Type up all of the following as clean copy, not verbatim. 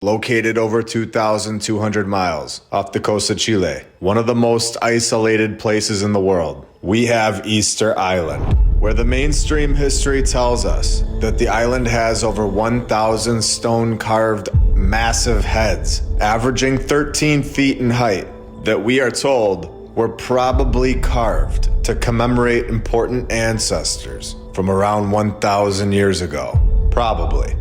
Located over 2,200 miles off the coast of Chile, one of the most isolated places in the world, we have Easter Island, where the mainstream history tells us that the island has over 1,000 stone-carved massive heads, averaging 13 feet in height, that we are told were probably carved to commemorate important ancestors from around 1,000 years ago. Probably.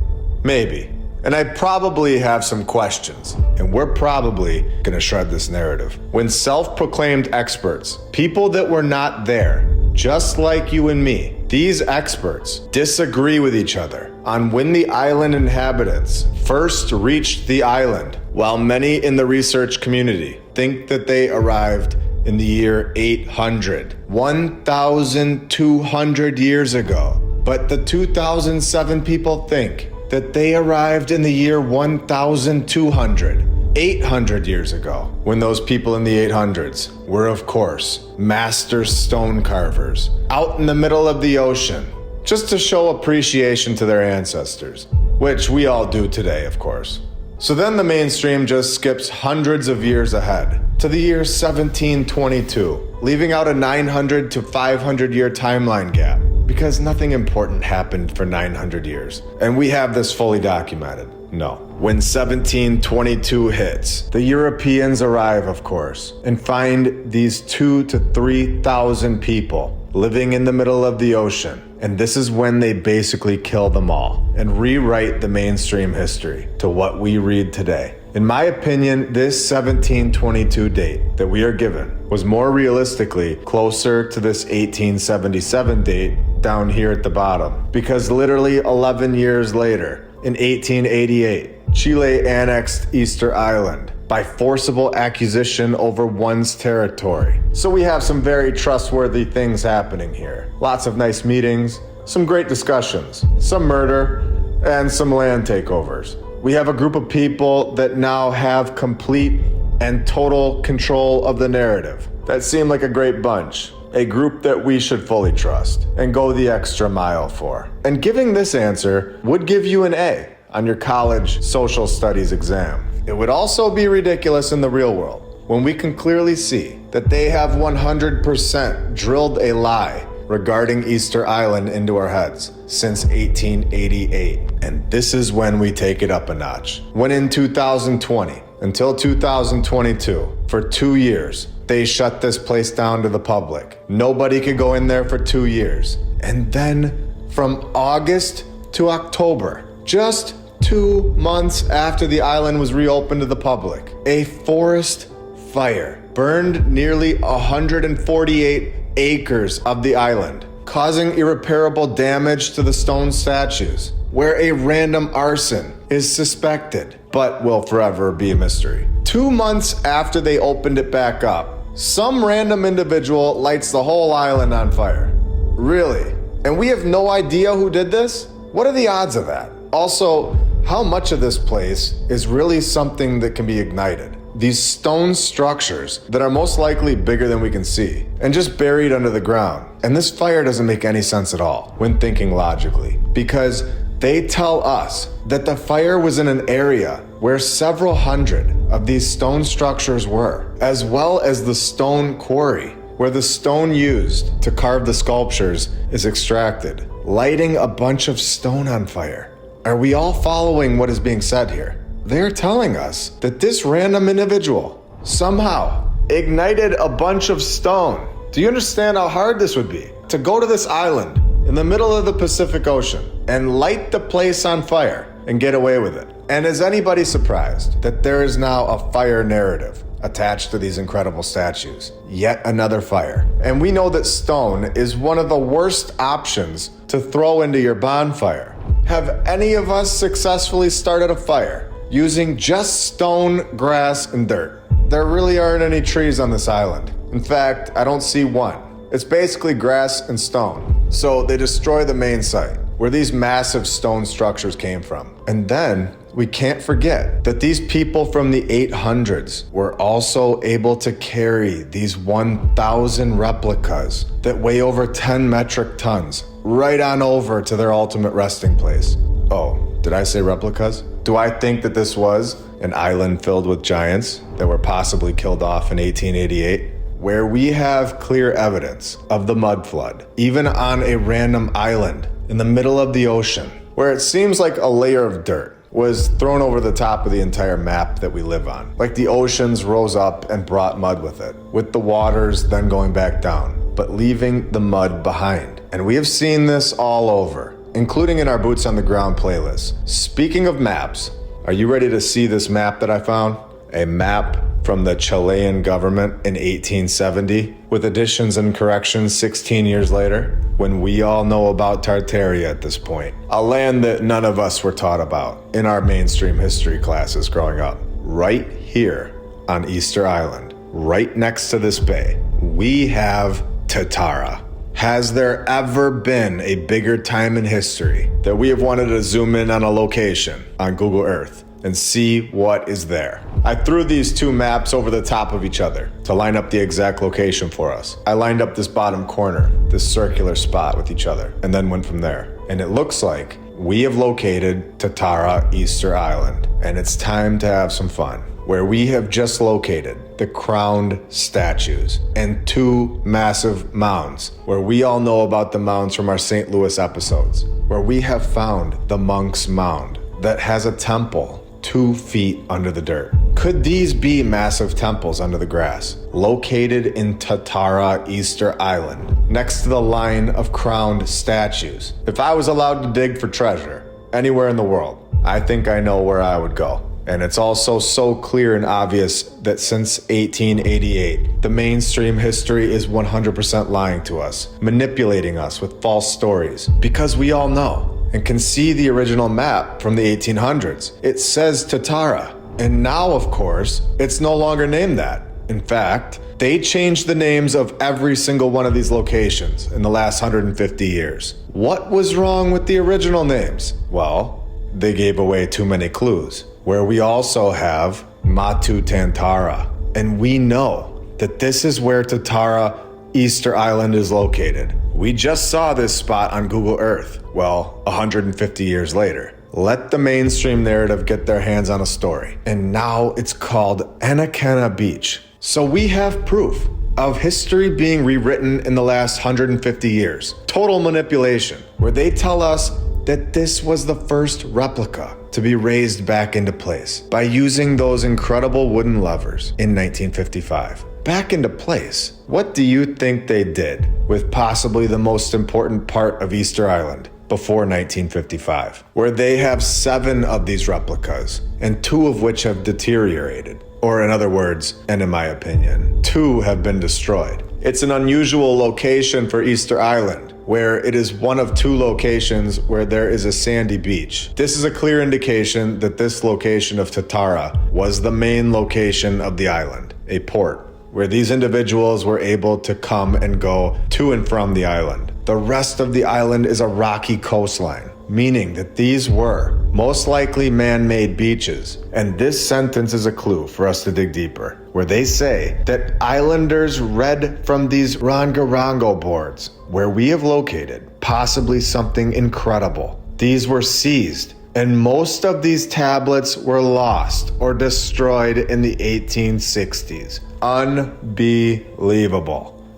Maybe. And I probably have some questions, and we're probably gonna shred this narrative. When self-proclaimed experts, people that were not there, just like you and me, these experts disagree with each other on when the island inhabitants first reached the island, while many in the research community think that they arrived in the year 800, 1,200 years ago. But the 2007 people think that they arrived in the year 1,200, 800 years ago, when those people in the 800s were, of course, master stone carvers out in the middle of the ocean, just to show appreciation to their ancestors, which we all do today, of course. So then the mainstream just skips hundreds of years ahead to the year 1722, leaving out a 900 to 500 year timeline gap, because nothing important happened for 900 years. And we have this fully documented. No. When 1722 hits, the Europeans arrive, of course, and find these 2,000 to 3,000 people living in the middle of the ocean. And this is when they basically kill them all and rewrite the mainstream history to what we read today. In my opinion, this 1722 date that we are given was more realistically closer to this 1877 date down here at the bottom, because literally 11 years later, in 1888, Chile annexed Easter Island by forcible acquisition over one's territory. So we have some very trustworthy things happening here. Lots of nice meetings, some great discussions, some murder, and some land takeovers. We have a group of people that now have complete and total control of the narrative. That seemed like a great bunch. A group that we should fully trust and go the extra mile for. And giving this answer would give you an A on your college social studies exam. It would also be ridiculous in the real world when we can clearly see that they have 100% drilled a lie regarding Easter Island into our heads since 1888. And this is when we take it up a notch. When in 2020 until 2022, for 2 years, they shut this place down to the public. Nobody could go in there for 2 years. And then from August to October, just 2 months after the island was reopened to the public, a forest fire burned nearly 148 acres of the island, causing irreparable damage to the stone statues, where a random arson is suspected, but will forever be a mystery. 2 months after they opened it back up, some random individual lights the whole island on fire. Really? And we have no idea who did this? What are the odds of that? Also, how much of this place is really something that can be ignited? These stone structures that are most likely bigger than we can see and just buried under the ground. And this fire doesn't make any sense at all when thinking logically, because they tell us that the fire was in an area where several hundred of these stone structures were, as well as the stone quarry, where the stone used to carve the sculptures is extracted, lighting a bunch of stone on fire. Are we all following what is being said here? They're telling us that this random individual somehow ignited a bunch of stone. Do you understand how hard this would be? To go to this island in the middle of the Pacific Ocean and light the place on fire and get away with it. And is anybody surprised that there is now a fire narrative attached to these incredible statues? Yet another fire. And we know that stone is one of the worst options to throw into your bonfire. Have any of us successfully started a fire using just stone, grass, and dirt? There really aren't any trees on this island. In fact, I don't see one. It's basically grass and stone. So they destroy the main site, where these massive stone structures came from. And then we can't forget that these people from the 800s were also able to carry these 1,000 replicas that weigh over 10 metric tons right on over to their ultimate resting place. Oh, did I say replicas? Do I think that this was an island filled with giants that were possibly killed off in 1888? Where we have clear evidence of the mud flood, even on a random island in the middle of the ocean, where it seems like a layer of dirt was thrown over the top of the entire map that we live on. Like the oceans rose up and brought mud with it, with the waters then going back down, but leaving the mud behind. And we have seen this all over, including in our Boots on the Ground playlist. Speaking of maps, are you ready to see this map that I found? A map from the Chilean government in 1870, with additions and corrections 16 years later, when we all know about Tartaria at this point. A land that none of us were taught about in our mainstream history classes growing up. Right here on Easter Island, right next to this bay, we have Tatara. Has there ever been a bigger time in history that we have wanted to zoom in on a location on Google Earth and see what is there? I threw these two maps over the top of each other to line up the exact location for us. I lined up this bottom corner, this circular spot with each other, and then went from there. And it looks like we have located Tatara Easter Island, and it's time to have some fun, where we have just located the crowned statues and two massive mounds, where we all know about the mounds from our St. Louis episodes, where we have found the Monk's Mound that has a temple 2 feet under the dirt. Could these be massive temples under the grass, located in Tatara Easter Island, next to the line of crowned statues? If I was allowed to dig for treasure anywhere in the world, I think I know where I would go. And it's also so clear and obvious that since 1888, the mainstream history is 100% lying to us, manipulating us with false stories, because we all know and can see the original map from the 1800s. It says Tatara, and now, of course, it's no longer named that. In fact, they changed the names of every single one of these locations in the last 150 years. What was wrong with the original names? Well, they gave away too many clues, where we also have Matu Tantara, and we know that this is where Tatara Easter Island is located. We just saw this spot on Google Earth, 150 years later. Let the mainstream narrative get their hands on a story, and now it's called Enakena Beach. So we have proof of history being rewritten in the last 150 years. Total manipulation, where they tell us that this was the first replica to be raised back into place by using those incredible wooden levers in 1955. Back into place. What do you think they did with possibly the most important part of Easter Island before 1955, where they have 7 of these replicas and 2 of which have deteriorated? Or in other words, and in my opinion, 2 have been destroyed. It's an unusual location for Easter Island, where it is one of 2 locations where there is a sandy beach. This is a clear indication that this location of Tatara was the main location of the island, a port, where these individuals were able to come and go to and from the island. The rest of the island is a rocky coastline, meaning that these were most likely man-made beaches. And this sentence is a clue for us to dig deeper, where they say that islanders read from these rongorongo boards, where we have located possibly something incredible. These were seized, and most of these tablets were lost or destroyed in the 1860s. Unbelievable.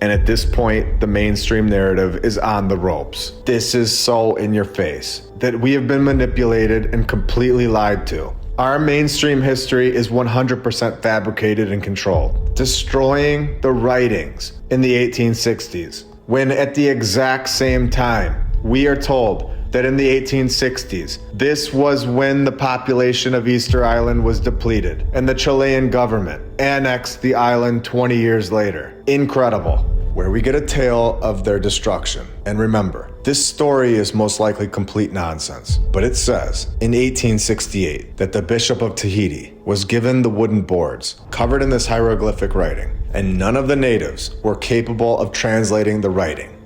And at this point, the mainstream narrative is on the ropes. This is so in your face that we have been manipulated and completely lied to. Our mainstream history is 100% fabricated and controlled, destroying the writings in the 1860s, when at the exact same time, we are told that in the 1860s, this was when the population of Easter Island was depleted, and the Chilean government annexed the island 20 years later. Incredible, where we get a tale of their destruction. And remember, this story is most likely complete nonsense, but it says in 1868 that the Bishop of Tahiti was given the wooden boards covered in this hieroglyphic writing, and none of the natives were capable of translating the writing.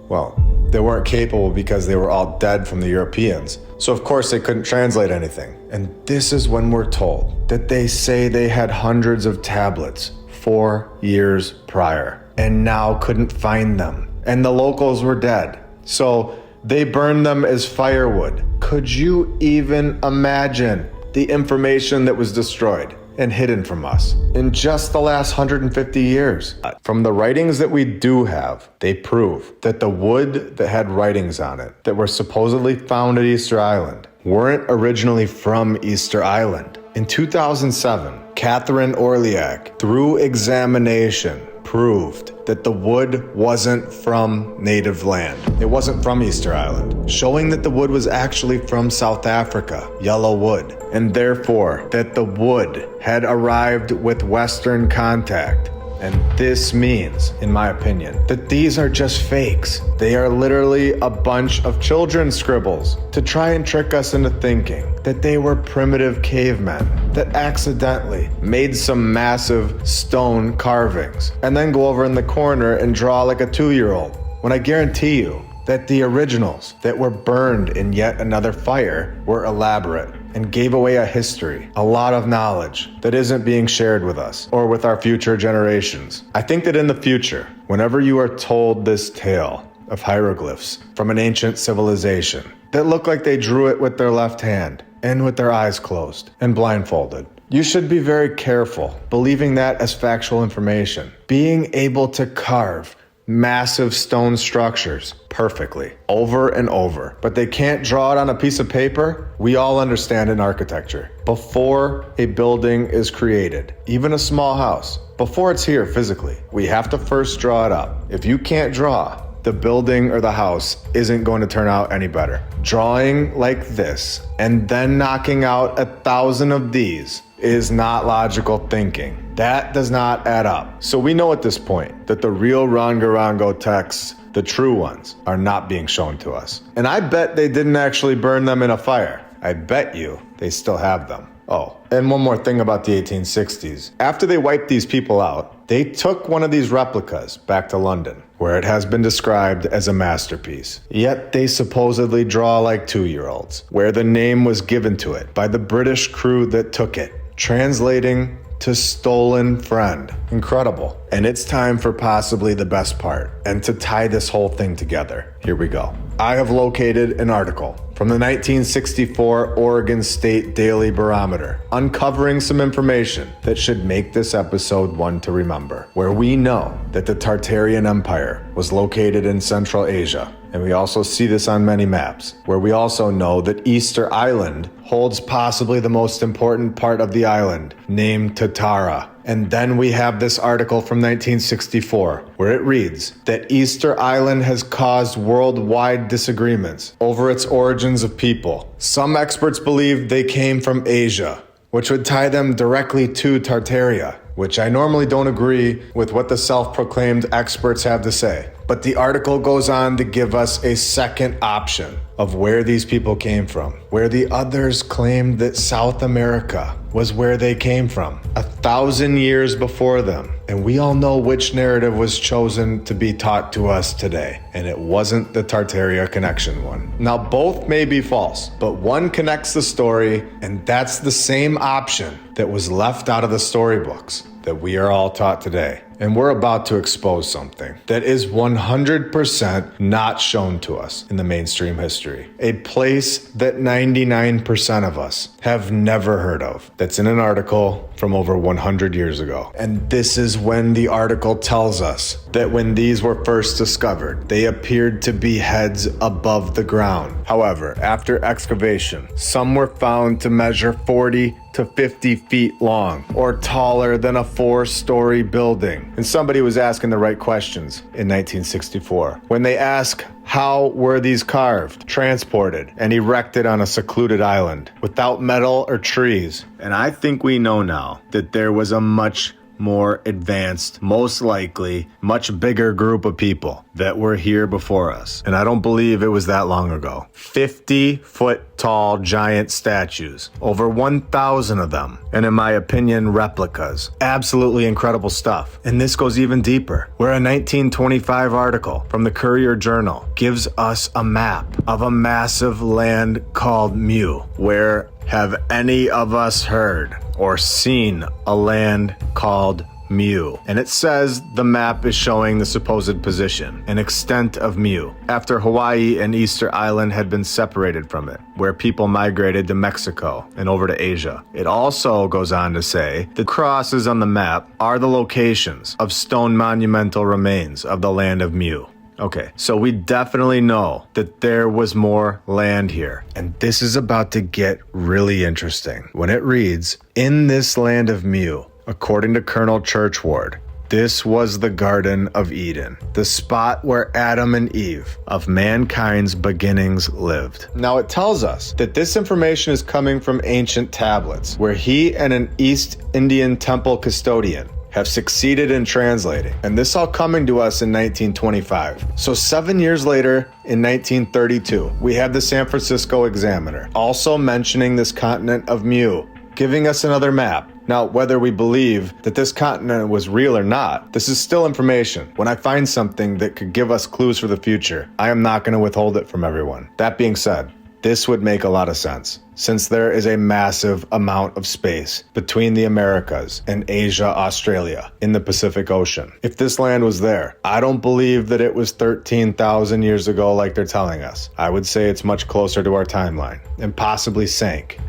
Well, they weren't capable because they were all dead from the Europeans. So of course they couldn't translate anything. And this is when we're told that they say they had hundreds of tablets 4 years prior and now couldn't find them. And the locals were dead. So they burned them as firewood. Could you even imagine the information that was destroyed and hidden from us in just the last 150 years. From the writings that we do have, they prove that the wood that had writings on it that were supposedly found at Easter Island weren't originally from Easter Island. In 2007, Catherine Orliac, through examination, proved that the wood wasn't from native land. It wasn't from Easter Island, showing that the wood was actually from South Africa, yellow wood, and therefore that the wood had arrived with Western contact. And this means, in my opinion, that these are just fakes. They are literally a bunch of children's scribbles to try and trick us into thinking that they were primitive cavemen that accidentally made some massive stone carvings and then go over in the corner and draw like a 2-year-old. When I guarantee you that the originals that were burned in yet another fire were elaborate and gave away a history, a lot of knowledge that isn't being shared with us or with our future generations. I think that in the future, whenever you are told this tale of hieroglyphs from an ancient civilization that look like they drew it with their left hand and with their eyes closed and blindfolded, you should be very careful believing that as factual information. Being able to carve massive stone structures perfectly over and over, but they can't draw it on a piece of paper. We all understand in architecture, before a building is created, even a small house, before it's here physically, we have to first draw it up. If you can't draw, the building or the house isn't going to turn out any better. Drawing like this and then knocking out 1,000 of these is not logical thinking. That does not add up. So we know at this point that the real Rongarongo texts, the true ones, are not being shown to us. And I bet they didn't actually burn them in a fire. I bet you they still have them. Oh, and one more thing about the 1860s. After they wiped these people out, they took one of these replicas back to London, where it has been described as a masterpiece. Yet they supposedly draw like 2-year-olds, where the name was given to it by the British crew that took it, translating to stolen friend. Incredible. And it's time for possibly the best part, and to tie this whole thing together. Here we go. I have located an article from the 1964 Oregon State Daily Barometer, uncovering some information that should make this episode one to remember, where we know that the Tartarian Empire was located in Central Asia, and we also see this on many maps, where we also know that Easter Island holds possibly the most important part of the island, named Tatara. And then we have this article from 1964, where it reads that Easter Island has caused worldwide disagreements over its origins of people. Some experts believe they came from Asia, which would tie them directly to Tartaria, which I normally don't agree with what the self-proclaimed experts have to say. But the article goes on to give us a second option of where these people came from, where the others claimed that South America was where they came from 1,000 years before them. And we all know which narrative was chosen to be taught to us today, and it wasn't the Tartaria connection one. Now, both may be false, but one connects the story, and that's the same option that was left out of the storybooks that we are all taught today. And we're about to expose something that is 100% not shown to us in the mainstream history. A place that 99% of us have never heard of. That's in an article from over 100 years ago. And this is when the article tells us that when these were first discovered, they appeared to be heads above the ground. However, after excavation, some were found to measure 40 to 50 feet long, or taller than a 4-story building. And somebody was asking the right questions in 1964. When they ask, how were these carved, transported, and erected on a secluded island without metal or trees? And I think we know now that there was a much more advanced, most likely, much bigger group of people that were here before us. And I don't believe it was that long ago. 50-foot tall giant statues, over 1,000 of them, and in my opinion, replicas. Absolutely incredible stuff. And this goes even deeper, where a 1925 article from the Courier Journal gives us a map of a massive land called Mu, where have any of us heard or seen a land called Mu. And it says the map is showing the supposed position and extent of Mu, after Hawaii and Easter Island had been separated from it, where people migrated to Mexico and over to Asia. It also goes on to say the crosses on the map are the locations of stone monumental remains of the land of Mu. Okay, so we definitely know that there was more land here. And this is about to get really interesting. When it reads, in this land of Mu, according to Colonel Churchward, this was the Garden of Eden, the spot where Adam and Eve of mankind's beginnings lived. Now it tells us that this information is coming from ancient tablets, where he and an East Indian temple custodian have succeeded in translating, and this all coming to us in 1925. So 7 years later, in 1932, we have the San Francisco Examiner also mentioning this continent of Mu, giving us another map. Now, whether we believe that this continent was real or not, this is still information. When I find something that could give us clues for the future, I am not going to withhold it from everyone. That being said, this would make a lot of sense, since there is a massive amount of space between the Americas and Asia, Australia, in the Pacific Ocean. If this land was there, I don't believe that it was 13,000 years ago like they're telling us. I would say it's much closer to our timeline, and possibly sank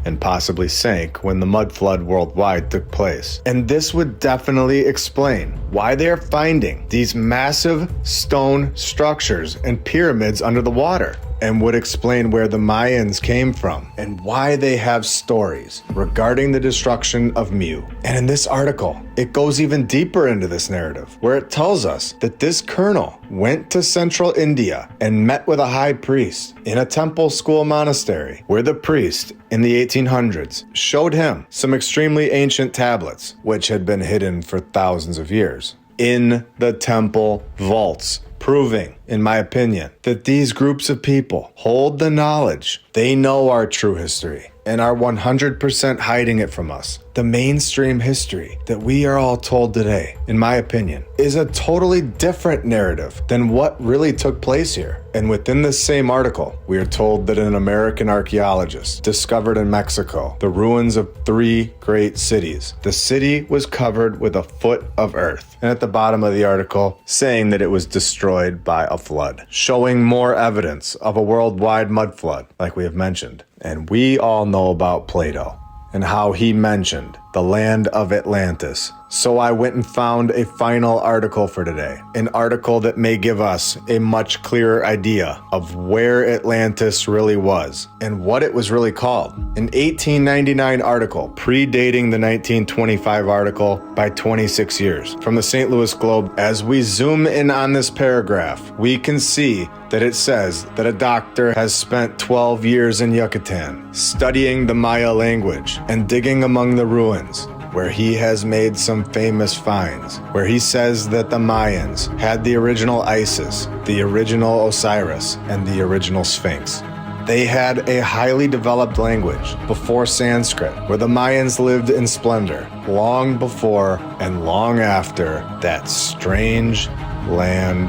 when the mud flood worldwide took place. And this would definitely explain why they are finding these massive stone structures and pyramids under the water, and would explain where the Mayans came from and why they have stories regarding the destruction of Mu. And in this article, it goes even deeper into this narrative, where it tells us that this colonel went to central India and met with a high priest in a temple school monastery, where the priest in the 1800s showed him some extremely ancient tablets, which had been hidden for thousands of years in the temple vaults, proving, in my opinion, that these groups of people hold the knowledge. They know our true history and are 100% hiding it from us. The mainstream history that we are all told today, in my opinion, is a totally different narrative than what really took place here. And within this same article, we are told that an American archaeologist discovered in Mexico the ruins of 3 great cities. The city was covered with a foot of earth. And at the bottom of the article, saying that it was destroyed by a flood, showing more evidence of a worldwide mud flood, like we have mentioned. And we all know about Plato and how he mentioned the land of Atlantis. So I went and found a final article for today, an article that may give us a much clearer idea of where Atlantis really was and what it was really called. An 1899 article predating the 1925 article by 26 years from the St. Louis Globe. As we zoom in on this paragraph, we can see that it says that a doctor has spent 12 years in Yucatan studying the Maya language and digging among the ruins, where he has made some famous finds, where he says that the Mayans had the original Isis, the original Osiris, and the original Sphinx. They had a highly developed language before Sanskrit, where the Mayans lived in splendor, long before and long after that strange land,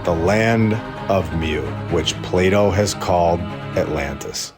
the land of Mu, which Plato has called Atlantis.